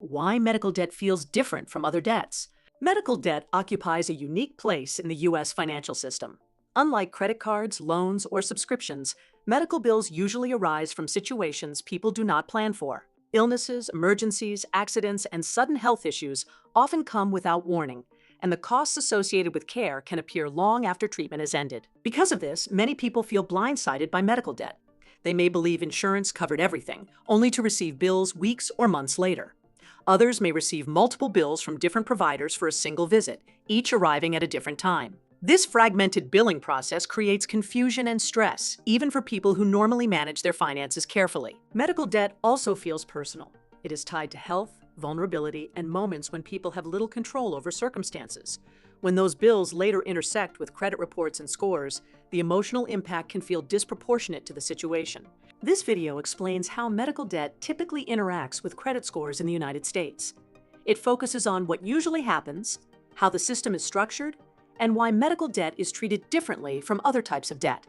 why medical debt feels different from other debts. Medical debt occupies a unique place in the U.S. financial system. Unlike credit cards, loans, or subscriptions, medical bills usually arise from situations people do not plan for. Illnesses, emergencies, accidents, and sudden health issues often come without warning, and the costs associated with care can appear long after treatment has ended. Because of this, many people feel blindsided by medical debt. They may believe insurance covered everything, only to receive bills weeks or months later. Others may receive multiple bills from different providers for a single visit, each arriving at a different time. This fragmented billing process creates confusion and stress, even for people who normally manage their finances carefully. Medical debt also feels personal. It is tied to health, vulnerability, and moments when people have little control over circumstances. When those bills later intersect with credit reports and scores, the emotional impact can feel disproportionate to the situation. This video explains how medical debt typically interacts with credit scores in the United States. It focuses on what usually happens, how the system is structured, and why medical debt is treated differently from other types of debt.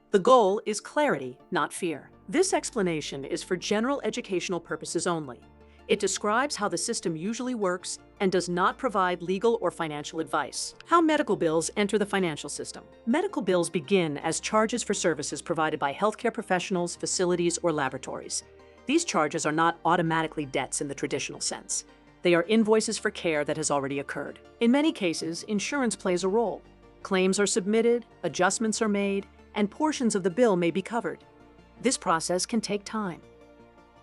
The goal is clarity, not fear. This explanation is for general educational purposes only. It describes how the system usually works and does not provide legal or financial advice. How medical bills enter the financial system. Medical bills begin as charges for services provided by healthcare professionals, facilities, or laboratories. These charges are not automatically debts in the traditional sense. They are invoices for care that has already occurred. In many cases, insurance plays a role. Claims are submitted, adjustments are made, and portions of the bill may be covered. This process can take time.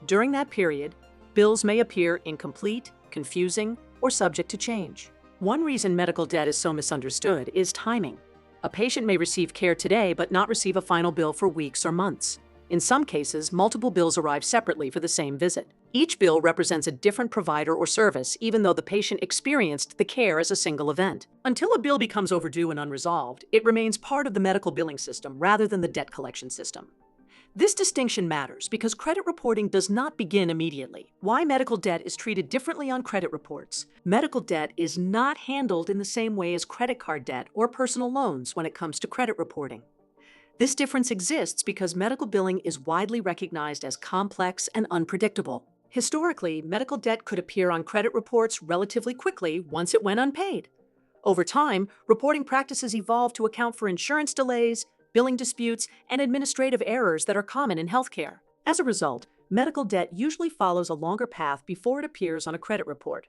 During that period, bills may appear incomplete, confusing, or subject to change. One reason medical debt is so misunderstood is timing. A patient may receive care today but not receive a final bill for weeks or months. In some cases, multiple bills arrive separately for the same visit. Each bill represents a different provider or service, even though the patient experienced the care as a single event. Until a bill becomes overdue and unresolved, it remains part of the medical billing system rather than the debt collection system. This distinction matters because credit reporting does not begin immediately. Why medical debt is treated differently on credit reports. Medical debt is not handled in the same way as credit card debt or personal loans when it comes to credit reporting. This difference exists because medical billing is widely recognized as complex and unpredictable. Historically, medical debt could appear on credit reports relatively quickly once it went unpaid. Over time, reporting practices evolved to account for insurance delays, billing disputes, and administrative errors that are common in healthcare. As a result, medical debt usually follows a longer path before it appears on a credit report.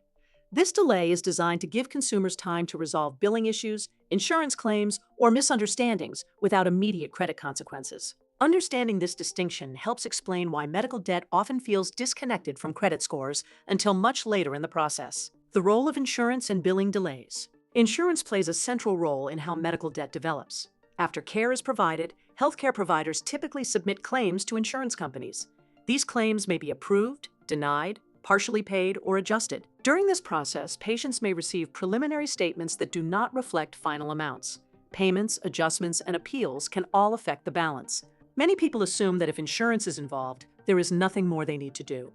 This delay is designed to give consumers time to resolve billing issues, insurance claims, or misunderstandings without immediate credit consequences. Understanding this distinction helps explain why medical debt often feels disconnected from credit scores until much later in the process. The role of insurance and billing delays. Insurance plays a central role in how medical debt develops. After care is provided, healthcare providers typically submit claims to insurance companies. These claims may be approved, denied, partially paid, or adjusted. During this process, patients may receive preliminary statements that do not reflect final amounts. Payments, adjustments, and appeals can all affect the balance. Many people assume that if insurance is involved, there is nothing more they need to do.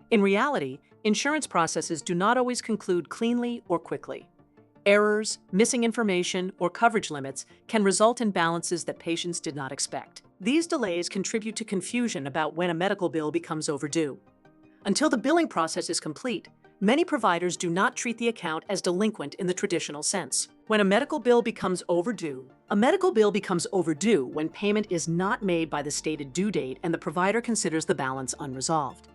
In reality, insurance processes do not always conclude cleanly or quickly. Errors, missing information, or coverage limits can result in balances that patients did not expect. These delays contribute to confusion about when a medical bill becomes overdue. Until the billing process is complete, many providers do not treat the account as delinquent in the traditional sense. When a medical bill becomes overdue when payment is not made by the stated due date and the provider considers the balance unresolved.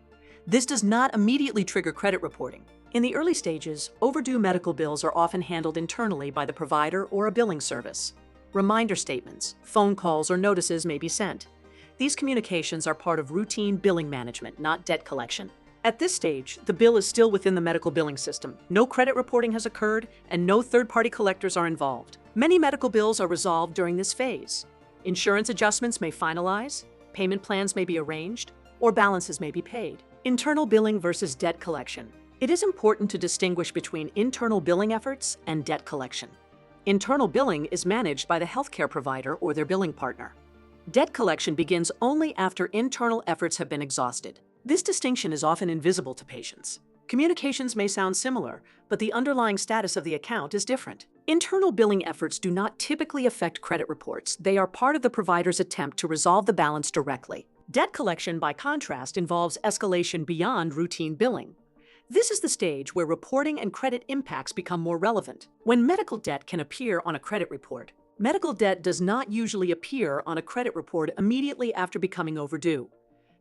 This does not immediately trigger credit reporting. In the early stages, overdue medical bills are often handled internally by the provider or a billing service. Reminder statements, phone calls, or notices may be sent. These communications are part of routine billing management, not debt collection. At this stage, the bill is still within the medical billing system. No credit reporting has occurred, and no third-party collectors are involved. Many medical bills are resolved during this phase. Insurance adjustments may finalize, payment plans may be arranged, or balances may be paid. Internal billing versus debt collection. It is important to distinguish between internal billing efforts and debt collection. Internal billing is managed by the healthcare provider or their billing partner. Debt collection begins only after internal efforts have been exhausted. This distinction is often invisible to patients. Communications may sound similar, but the underlying status of the account is different. Internal billing efforts do not typically affect credit reports. They are part of the provider's attempt to resolve the balance directly. Debt collection, by contrast, involves escalation beyond routine billing. This is the stage where reporting and credit impacts become more relevant. When medical debt can appear on a credit report, medical debt does not usually appear on a credit report immediately after becoming overdue.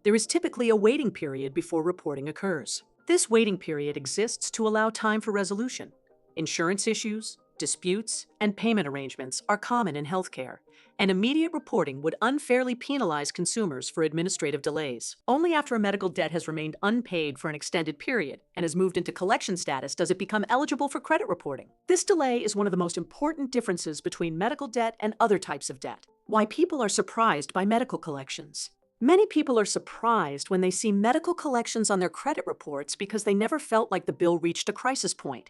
There is typically a waiting period before reporting occurs. This waiting period exists to allow time for resolution. Insurance issues, disputes, and payment arrangements are common in healthcare, and immediate reporting would unfairly penalize consumers for administrative delays. Only after a medical debt has remained unpaid for an extended period and has moved into collection status does it become eligible for credit reporting. This delay is one of the most important differences between medical debt and other types of debt. Why people are surprised by medical collections. Many people are surprised when they see medical collections on their credit reports because they never felt like the bill reached a crisis point.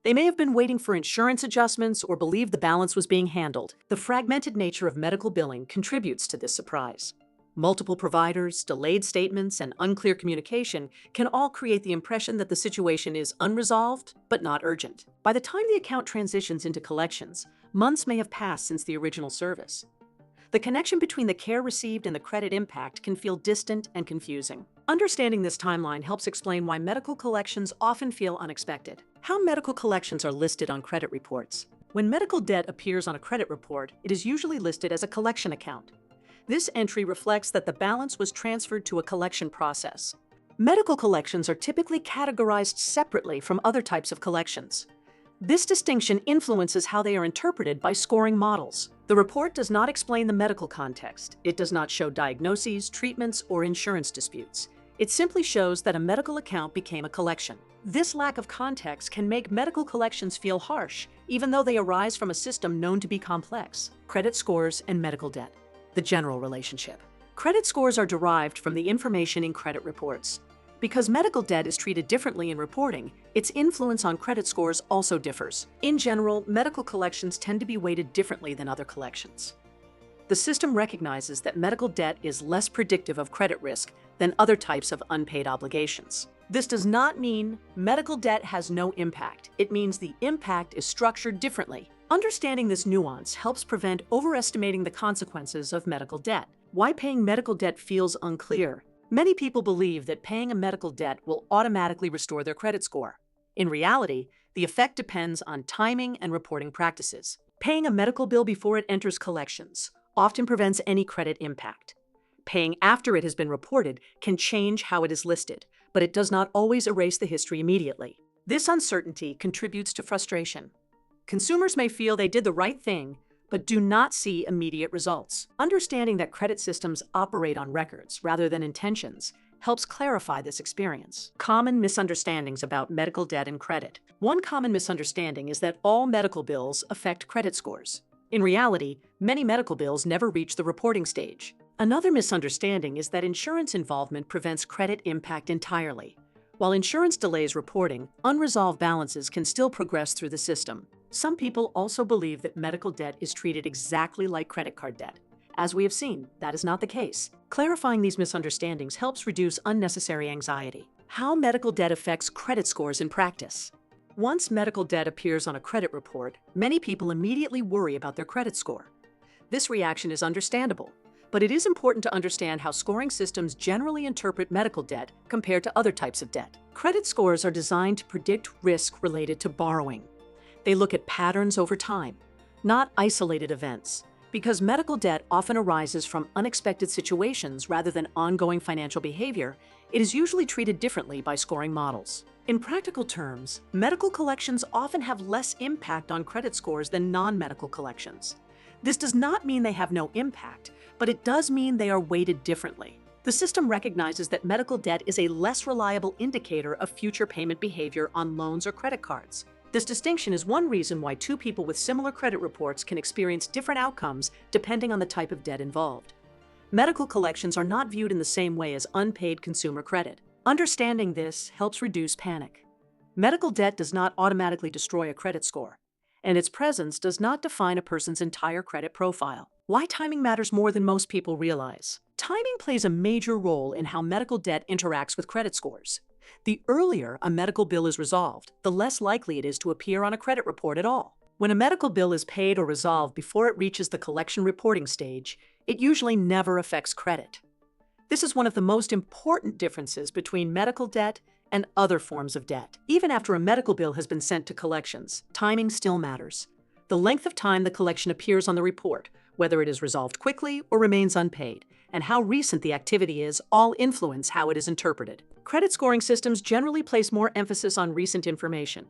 They may have been waiting for insurance adjustments or believed the balance was being handled. The fragmented nature of medical billing contributes to this surprise. Multiple providers, delayed statements, and unclear communication can all create the impression that the situation is unresolved but not urgent. By the time the account transitions into collections, months may have passed since the original service. The connection between the care received and the credit impact can feel distant and confusing. Understanding this timeline helps explain why medical collections often feel unexpected. How medical collections are listed on credit reports. When medical debt appears on a credit report, it is usually listed as a collection account. This entry reflects that the balance was transferred to a collection process. Medical collections are typically categorized separately from other types of collections. This distinction influences how they are interpreted by scoring models. The report does not explain the medical context. It does not show diagnoses, treatments, or insurance disputes. It simply shows that a medical account became a collection. This lack of context can make medical collections feel harsh, even though they arise from a system known to be complex. Credit scores and medical debt. The general relationship. Credit scores are derived from the information in credit reports. Because medical debt is treated differently in reporting, its influence on credit scores also differs. In general, medical collections tend to be weighted differently than other collections. The system recognizes that medical debt is less predictive of credit risk than other types of unpaid obligations. This does not mean medical debt has no impact. It means the impact is structured differently. Understanding this nuance helps prevent overestimating the consequences of medical debt. Why paying medical debt feels unclear. Many people believe that paying a medical debt will automatically restore their credit score. In reality, the effect depends on timing and reporting practices. Paying a medical bill before it enters collections often prevents any credit impact. Paying after it has been reported can change how it is listed, but it does not always erase the history immediately. This uncertainty contributes to frustration. Consumers may feel they did the right thing, but do not see immediate results. Understanding that credit systems operate on records rather than intentions helps clarify this experience. Common misunderstandings about medical debt and credit. One common misunderstanding is that all medical bills affect credit scores. In reality, many medical bills never reach the reporting stage. Another misunderstanding is that insurance involvement prevents credit impact entirely. While insurance delays reporting, unresolved balances can still progress through the system. Some people also believe that medical debt is treated exactly like credit card debt. As we have seen, that is not the case. Clarifying these misunderstandings helps reduce unnecessary anxiety. How medical debt affects credit scores in practice. Once medical debt appears on a credit report, many people immediately worry about their credit score. This reaction is understandable, but it is important to understand how scoring systems generally interpret medical debt compared to other types of debt. Credit scores are designed to predict risk related to borrowing. They look at patterns over time, not isolated events. Because medical debt often arises from unexpected situations rather than ongoing financial behavior, it is usually treated differently by scoring models. In practical terms, medical collections often have less impact on credit scores than non-medical collections. This does not mean they have no impact, but it does mean they are weighted differently. The system recognizes that medical debt is a less reliable indicator of future payment behavior on loans or credit cards. This distinction is one reason why two people with similar credit reports can experience different outcomes depending on the type of debt involved. Medical collections are not viewed in the same way as unpaid consumer credit. Understanding this helps reduce panic. Medical debt does not automatically destroy a credit score, and its presence does not define a person's entire credit profile. Why timing matters more than most people realize. Timing plays a major role in how medical debt interacts with credit scores. The earlier a medical bill is resolved, the less likely it is to appear on a credit report at all. When a medical bill is paid or resolved before it reaches the collection reporting stage, it usually never affects credit. This is one of the most important differences between medical debt and other forms of debt. Even after a medical bill has been sent to collections, timing still matters. The length of time the collection appears on the report, whether it is resolved quickly or remains unpaid, and how recent the activity is all influence how it is interpreted. Credit scoring systems generally place more emphasis on recent information.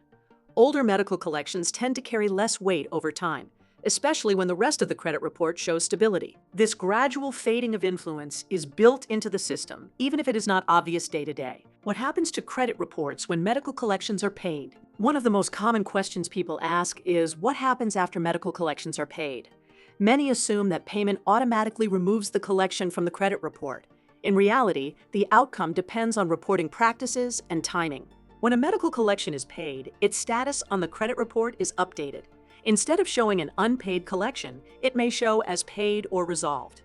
Older medical collections tend to carry less weight over time, especially when the rest of the credit report shows stability. This gradual fading of influence is built into the system, even if it is not obvious day to day. What happens to credit reports when medical collections are paid? One of the most common questions people ask is, what happens after medical collections are paid? Many assume that payment automatically removes the collection from the credit report. In reality, the outcome depends on reporting practices and timing. When a medical collection is paid, its status on the credit report is updated. Instead of showing an unpaid collection, it may show as paid or resolved.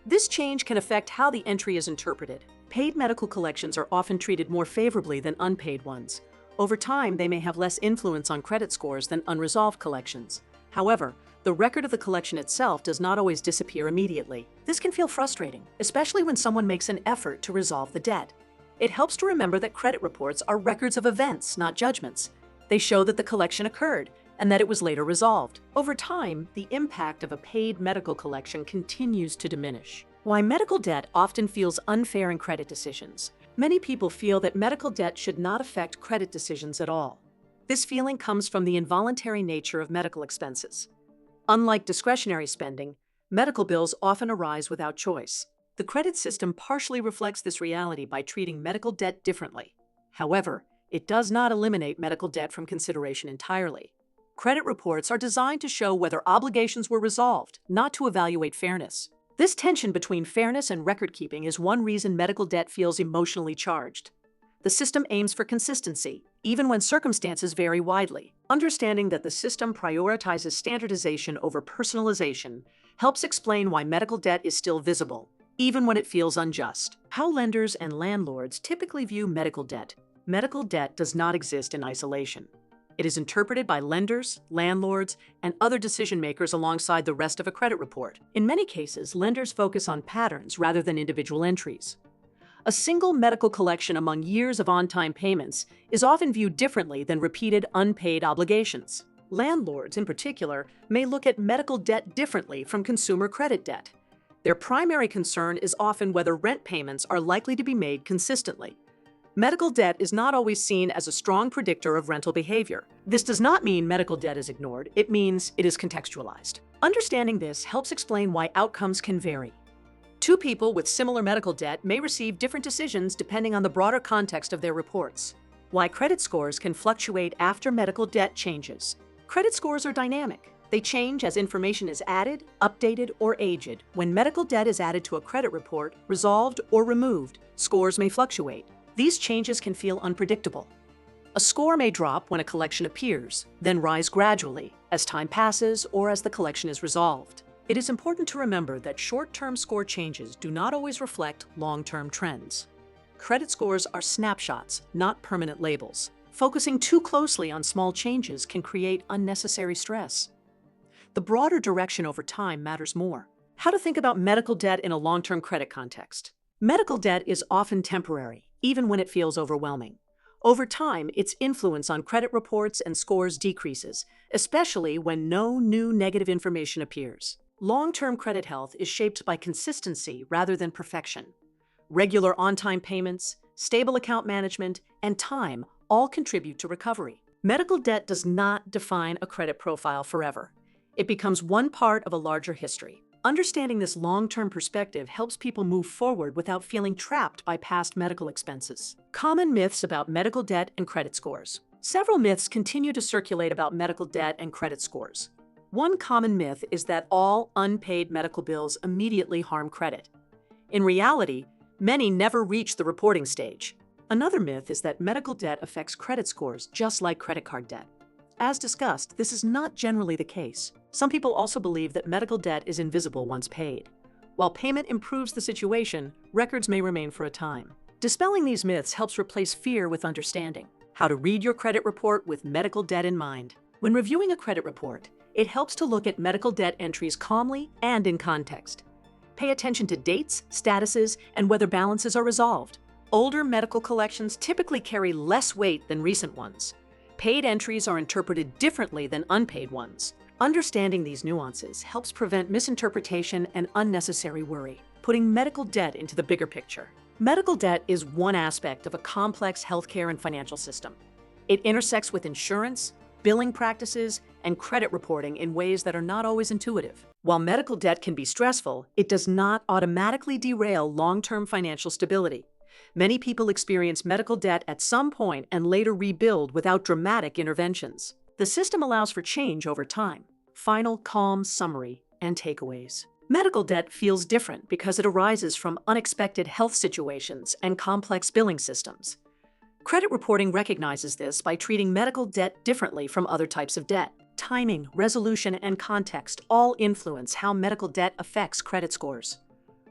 This change can affect how the entry is interpreted. Paid medical collections are often treated more favorably than unpaid ones. Over time, they may have less influence on credit scores than unresolved collections. However, the record of the collection itself does not always disappear immediately. This can feel frustrating, especially when someone makes an effort to resolve the debt. It helps to remember that credit reports are records of events, not judgments. They show that the collection occurred and that it was later resolved. Over time, the impact of a paid medical collection continues to diminish. Why medical debt often feels unfair in credit decisions. Many people feel that medical debt should not affect credit decisions at all. This feeling comes from the involuntary nature of medical expenses. Unlike discretionary spending, medical bills often arise without choice. The credit system partially reflects this reality by treating medical debt differently. However, it does not eliminate medical debt from consideration entirely. Credit reports are designed to show whether obligations were resolved, not to evaluate fairness. This tension between fairness and record-keeping is one reason medical debt feels emotionally charged. The system aims for consistency, even when circumstances vary widely. Understanding that the system prioritizes standardization over personalization helps explain why medical debt is still visible, even when it feels unjust. How lenders and landlords typically view medical debt. Medical debt does not exist in isolation. It is interpreted by lenders, landlords, and other decision-makers alongside the rest of a credit report. In many cases, lenders focus on patterns rather than individual entries. A single medical collection among years of on-time payments is often viewed differently than repeated unpaid obligations. Landlords, in particular, may look at medical debt differently from consumer credit debt. Their primary concern is often whether rent payments are likely to be made consistently. Medical debt is not always seen as a strong predictor of rental behavior. This does not mean medical debt is ignored, it means it is contextualized. Understanding this helps explain why outcomes can vary. Two people with similar medical debt may receive different decisions depending on the broader context of their reports. Why credit scores can fluctuate after medical debt changes. Credit scores are dynamic. They change as information is added, updated, or aged. When medical debt is added to a credit report, resolved, or removed, scores may fluctuate. These changes can feel unpredictable. A score may drop when a collection appears, then rise gradually as time passes or as the collection is resolved. It is important to remember that short-term score changes do not always reflect long-term trends. Credit scores are snapshots, not permanent labels. Focusing too closely on small changes can create unnecessary stress. The broader direction over time matters more. How to think about medical debt in a long-term credit context. Medical debt is often temporary, even when it feels overwhelming. Over time, its influence on credit reports and scores decreases, especially when no new negative information appears. Long-term credit health is shaped by consistency rather than perfection. Regular on-time payments, stable account management, and time all contribute to recovery. Medical debt does not define a credit profile forever. It becomes one part of a larger history. Understanding this long-term perspective helps people move forward without feeling trapped by past medical expenses. Common myths about medical debt and credit scores. Several myths continue to circulate about medical debt and credit scores. One common myth is that all unpaid medical bills immediately harm credit. In reality, many never reach the reporting stage. Another myth is that medical debt affects credit scores just like credit card debt. As discussed, this is not generally the case. Some people also believe that medical debt is invisible once paid. While payment improves the situation, records may remain for a time. Dispelling these myths helps replace fear with understanding. How to read your credit report with medical debt in mind. When reviewing a credit report, it helps to look at medical debt entries calmly and in context. Pay attention to dates, statuses, and whether balances are resolved. Older medical collections typically carry less weight than recent ones. Paid entries are interpreted differently than unpaid ones. Understanding these nuances helps prevent misinterpretation and unnecessary worry, putting medical debt into the bigger picture. Medical debt is one aspect of a complex healthcare and financial system. It intersects with insurance, billing practices, and credit reporting in ways that are not always intuitive. While medical debt can be stressful, it does not automatically derail long-term financial stability. Many people experience medical debt at some point and later rebuild without dramatic interventions. The system allows for change over time. Final, calm summary and takeaways. Medical debt feels different because it arises from unexpected health situations and complex billing systems. Credit reporting recognizes this by treating medical debt differently from other types of debt. Timing, resolution, and context all influence how medical debt affects credit scores.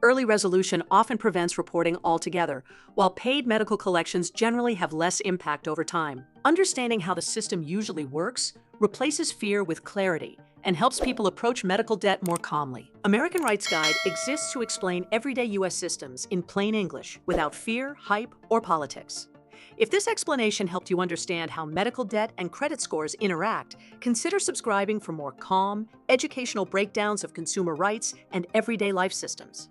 Early resolution often prevents reporting altogether, while paid medical collections generally have less impact over time. Understanding how the system usually works replaces fear with clarity and helps people approach medical debt more calmly. American Rights Guide exists to explain everyday U.S. systems in plain English without fear, hype, or politics. If this explanation helped you understand how medical debt and credit scores interact, consider subscribing for more calm, educational breakdowns of consumer rights and everyday life systems.